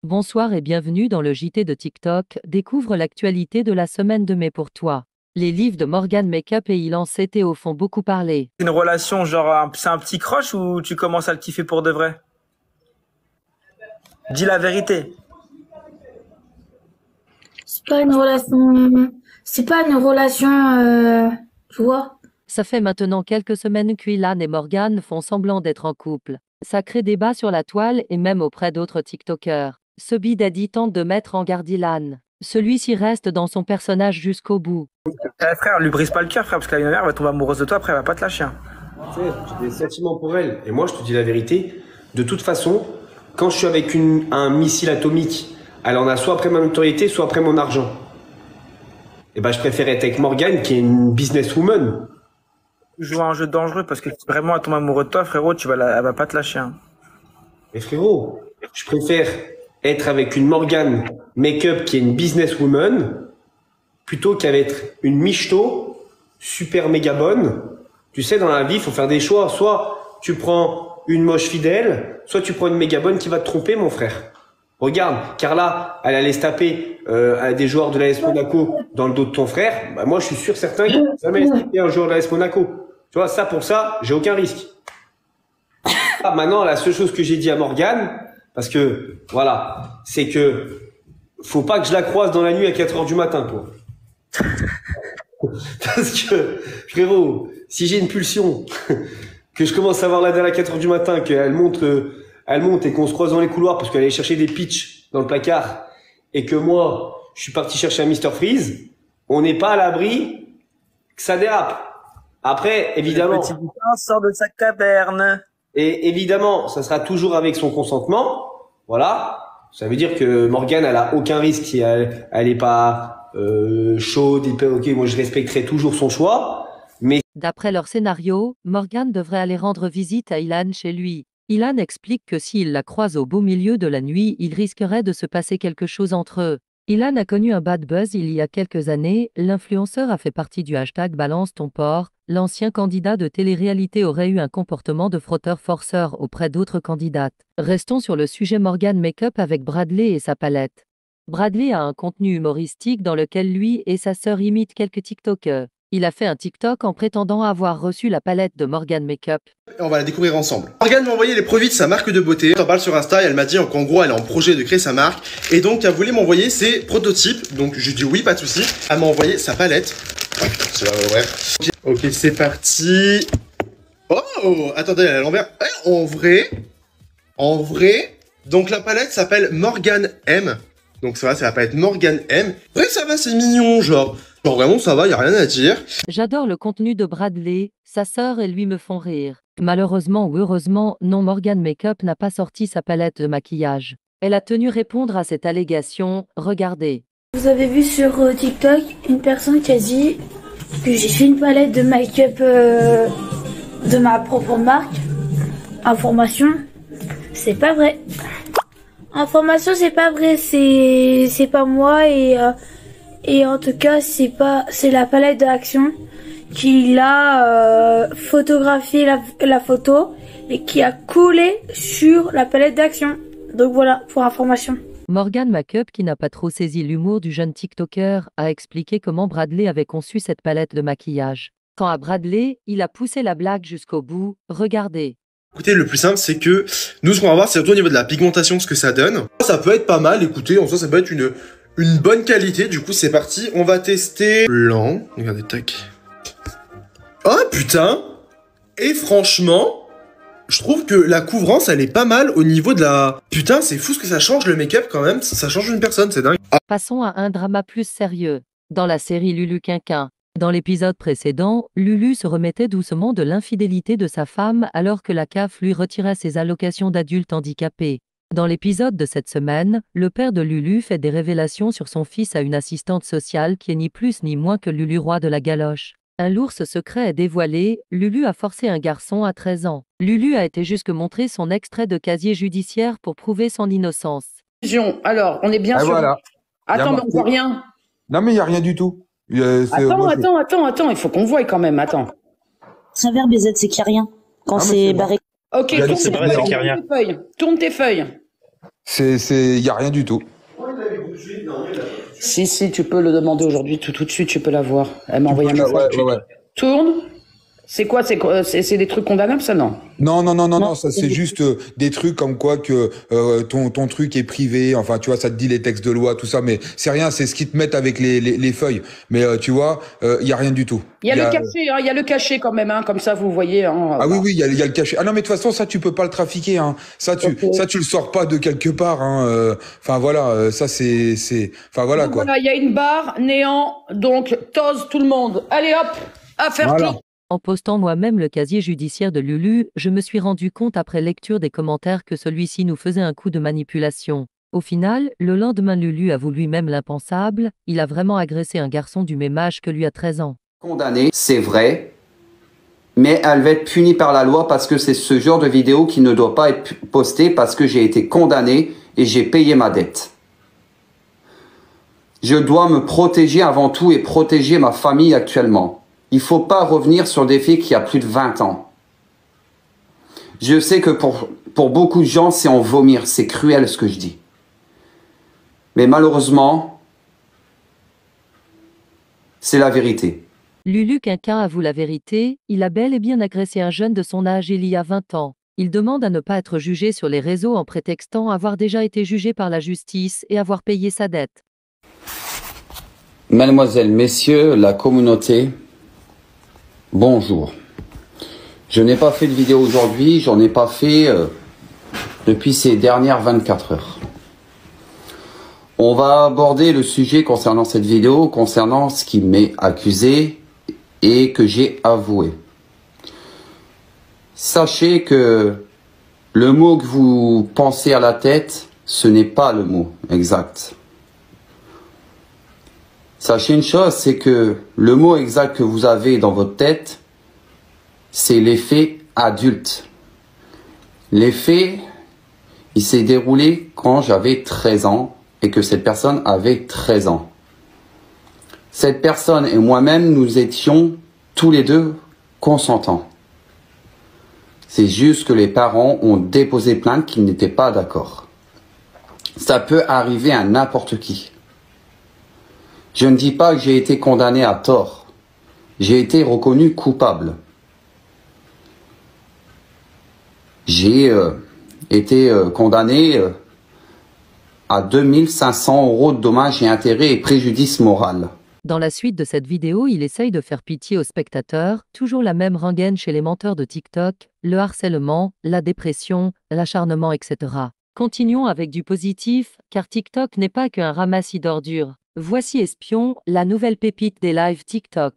Bonsoir et bienvenue dans le JT de TikTok. Découvre l'actualité de la semaine de mai pour toi. Les livres de Morgan Makeup et Ilan CTO font beaucoup parler. Une relation, genre, c'est un petit crush ou tu commences à le kiffer pour de vrai? Dis la vérité. C'est pas une relation, c'est pas une relation, tu vois. Ça fait maintenant quelques semaines qu'Ilan et Morgan font semblant d'être en couple. Ça crée débat sur la toile et même auprès d'autres TikTokers. Ce Daddy tente de mettre en garde Ilan. Celui-ci reste dans son personnage jusqu'au bout. Frère, lui brise pas le cœur, frère, parce que la mère va tomber amoureuse de toi, après elle va pas te lâcher. Tu sais, j'ai des sentiments pour elle. Et moi, je te dis la vérité, de toute façon, quand je suis avec un missile atomique, elle en a soit après ma notoriété, soit après mon argent. Et ben, je préfère être avec Morgane, qui est une businesswoman. Tu joues à un jeu dangereux parce que si vraiment elle tombe amoureuse de toi, frérot, elle va pas te lâcher. Mais frérot, je préfère être avec une Morgane Makeup qui est une businesswoman plutôt qu'avec une michto super méga bonne. Tu sais, dans la vie, il faut faire des choix. Soit tu prends une moche fidèle, soit tu prends une méga bonne qui va te tromper, mon frère. Regarde, Carla, elle allait se taper à des joueurs de l'AS Monaco dans le dos de ton frère. Bah, moi, je suis sûr certain qu'il va jamais se taper un joueur de l'AS Monaco. Tu vois, ça, pour ça, j'ai aucun risque. Ah, maintenant, la seule chose que j'ai dit à Morgane, parce que, voilà, c'est que faut pas que je la croise dans la nuit à 4 heures du matin, quoi. Parce que, frérot, si j'ai une pulsion, que je commence à voir la dalle à 4 heures du matin, qu'elle monte et qu'on se croise dans les couloirs parce qu'elle allait chercher des pitchs dans le placard, et que moi, je suis parti chercher un Mr Freeze, on n'est pas à l'abri que ça dérape. Après, évidemment. Le petit boutin sort de sa caverne. Et évidemment, ça sera toujours avec son consentement. Voilà. Ça veut dire que Morgane, elle a aucun risque si elle est pas chaude. Ok, moi je respecterai toujours son choix. Mais d'après leur scénario, Morgan devrait aller rendre visite à Ilan chez lui. Ilan explique que s'il la croise au beau milieu de la nuit, il risquerait de se passer quelque chose entre eux. Ilan a connu un bad buzz il y a quelques années. L'influenceur a fait partie du hashtag Balance ton porc. L'ancien candidat de télé-réalité aurait eu un comportement de frotteur-forceur auprès d'autres candidates. Restons sur le sujet Morgan Makeup avec Bradley et sa palette. Bradley a un contenu humoristique dans lequel lui et sa sœur imitent quelques TikTokers. Il a fait un TikTok en prétendant avoir reçu la palette de Morgan Makeup. On va la découvrir ensemble. Morgane m'a envoyé les produits de sa marque de beauté. J'en parle sur Insta et elle m'a dit qu'en gros elle est en projet de créer sa marque. Et donc elle voulait m'envoyer ses prototypes. Donc je dis oui, pas de souci. Elle m'a envoyé sa palette. Ah putain, c'est là, bref. Ok, c'est parti. Oh, attendez, elle est à l'envers. En vrai. Donc la palette s'appelle Morgan M. Donc ça va, c'est la palette Morgan M. Ouais, ça va, c'est mignon, genre vraiment ça va, y a rien à dire. J'adore le contenu de Bradley, sa sœur et lui me font rire. Malheureusement ou heureusement, non, Morgan Makeup n'a pas sorti sa palette de maquillage. Elle a tenu répondre à cette allégation, regardez. Vous avez vu sur TikTok une personne qui a dit que j'ai fait une palette de make-up de ma propre marque. Information, c'est pas vrai. Information, c'est pas vrai, c'est pas moi et en tout cas c'est la palette d'action qui a photographié la photo et qui a collé sur la palette d'action. Donc voilà, pour information. Morgan Makeup, qui n'a pas trop saisi l'humour du jeune TikToker, a expliqué comment Bradley avait conçu cette palette de maquillage. Quant à Bradley, il a poussé la blague jusqu'au bout, regardez. Écoutez, le plus simple, c'est que nous, ce qu'on va voir, c'est surtout au niveau de la pigmentation, ce que ça donne. Ça peut être pas mal, écoutez, en soi, ça peut être une bonne qualité. Du coup, c'est parti, on va tester blanc. Regardez, tac. Oh, putain. Et franchement, je trouve que la couvrance, elle est pas mal au niveau de la... Putain, c'est fou ce que ça change, le make-up, quand même. Ça change une personne, c'est dingue. Passons à un drama plus sérieux. Dans la série Lulu Quinquin. Dans l'épisode précédent, Lulu se remettait doucement de l'infidélité de sa femme alors que la CAF lui retirait ses allocations d'adulte handicapé. Dans l'épisode de cette semaine, le père de Lulu fait des révélations sur son fils à une assistante sociale qui est ni plus ni moins que Lulu Roi de la Galoche. Un lourd secret est dévoilé, Lulu a forcé un garçon à 13 ans. Lulu a été jusque montrer son extrait de casier judiciaire pour prouver son innocence. Alors, on est bien sûr. Voilà. Attends, mais on voit rien. Non, mais il n'y a rien du tout. Attends, il faut qu'on voie quand même, attends. Travers BZ, c'est qu'il n'y a rien. Quand c'est barré. Ok, C'est vrai, c'est qu'il y a rien. tourne tes feuilles. Y a rien du tout. Si, tu peux le demander aujourd'hui, tout de suite, tu peux la voir. Elle m'a envoyé un message. Ouais. Tourne. C'est quoi? C'est des trucs condamnables, ça, non? Non, ça c'est juste des trucs comme quoi que ton truc est privé, enfin tu vois, ça te dit les textes de loi, tout ça, mais c'est rien, c'est ce qu'ils te mettent avec les feuilles. Mais tu vois, y a rien du tout. Il y a le cachet, hein, il y a le cachet quand même, hein, comme ça vous voyez. Hein, Ah oui, il y a le cachet. Ah non, mais de toute façon, ça tu peux pas le trafiquer, hein. Ça tu le sors pas de quelque part, hein. Enfin voilà, ça enfin voilà donc, quoi. Voilà, il y a une barre, néant, donc tose tout le monde. Allez hop, affaire Voilà. close. En postant moi-même le casier judiciaire de Lulu, je me suis rendu compte après lecture des commentaires que celui-ci nous faisait un coup de manipulation. Au final, le lendemain Lulu avoue lui-même l'impensable, il a vraiment agressé un garçon du même âge que lui à 13 ans. Condamnée, c'est vrai, mais elle va être punie par la loi parce que c'est ce genre de vidéo qui ne doit pas être postée parce que j'ai été condamné et j'ai payé ma dette. Je dois me protéger avant tout et protéger ma famille actuellement. Il ne faut pas revenir sur des faits qui a plus de 20 ans. Je sais que pour beaucoup de gens, c'est en vomir. C'est cruel ce que je dis. Mais malheureusement, c'est la vérité. Lulu Quinquin avoue la vérité, il a bel et bien agressé un jeune de son âge il y a 20 ans. Il demande à ne pas être jugé sur les réseaux en prétextant avoir déjà été jugé par la justice et avoir payé sa dette. Mademoiselles, messieurs, la communauté, bonjour. Je n'ai pas fait de vidéo aujourd'hui, j'en ai pas fait depuis ces dernières 24 heures. On va aborder le sujet concernant cette vidéo, concernant ce qui m'est accusé et que j'ai avoué. Sachez que le mot que vous pensez à la tête, ce n'est pas le mot exact. Sachez une chose, c'est que le mot exact que vous avez dans votre tête, c'est l'effet adulte. L'effet, il s'est déroulé quand j'avais 13 ans et que cette personne avait 13 ans. Cette personne et moi-même, nous étions tous les deux consentants. C'est juste que les parents ont déposé plainte qu'ils n'étaient pas d'accord. Ça peut arriver à n'importe qui. Je ne dis pas que j'ai été condamné à tort. J'ai été reconnu coupable. J'ai été condamné à 2500 € de dommages et intérêts et préjudice moral. Dans la suite de cette vidéo, il essaye de faire pitié aux spectateurs, toujours la même rengaine chez les menteurs de TikTok, le harcèlement, la dépression, l'acharnement, etc. Continuons avec du positif, car TikTok n'est pas qu'un ramassis d'ordures. Voici Espion, la nouvelle pépite des lives TikTok.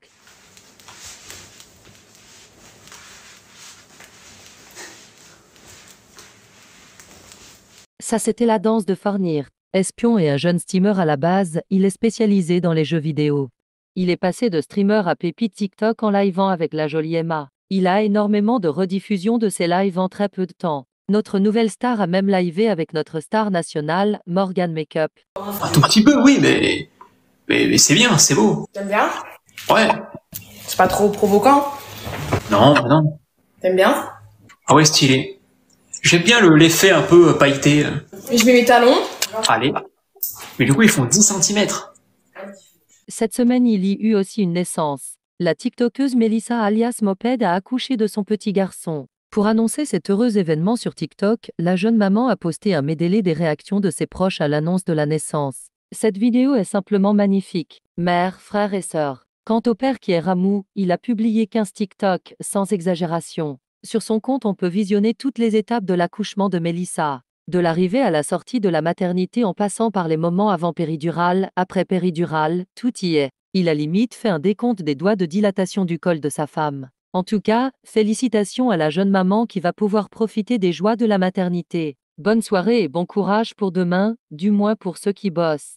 Ça c'était la danse de Fornir. Espion est un jeune streamer à la base, il est spécialisé dans les jeux vidéo. Il est passé de streamer à pépite TikTok en livant avec la jolie Emma. Il a énormément de rediffusions de ses lives en très peu de temps. Notre nouvelle star a même livé avec notre star nationale, Morgan Makeup. Un tout petit peu, oui, mais c'est bien, c'est beau. T'aimes bien? Ouais. C'est pas trop provoquant? Non. T'aimes bien? Ah ouais, stylé. J'aime bien l'effet un peu pailleté. Et je mets mes talons. Allez. Mais du coup, ils font 10 cm. Cette semaine, il y eut aussi une naissance. La TikTokeuse Melissa alias Moped a accouché de son petit garçon. Pour annoncer cet heureux événement sur TikTok, la jeune maman a posté un medley des réactions de ses proches à l'annonce de la naissance. Cette vidéo est simplement magnifique. Mère, frères et sœurs. Quant au père qui est Ramou, il a publié 15 TikTok, sans exagération. Sur son compte, on peut visionner toutes les étapes de l'accouchement de Melissa. De l'arrivée à la sortie de la maternité en passant par les moments avant péridurale, après péridurale, tout y est. Il a limite fait un décompte des doigts de dilatation du col de sa femme. En tout cas, félicitations à la jeune maman qui va pouvoir profiter des joies de la maternité. Bonne soirée et bon courage pour demain, du moins pour ceux qui bossent.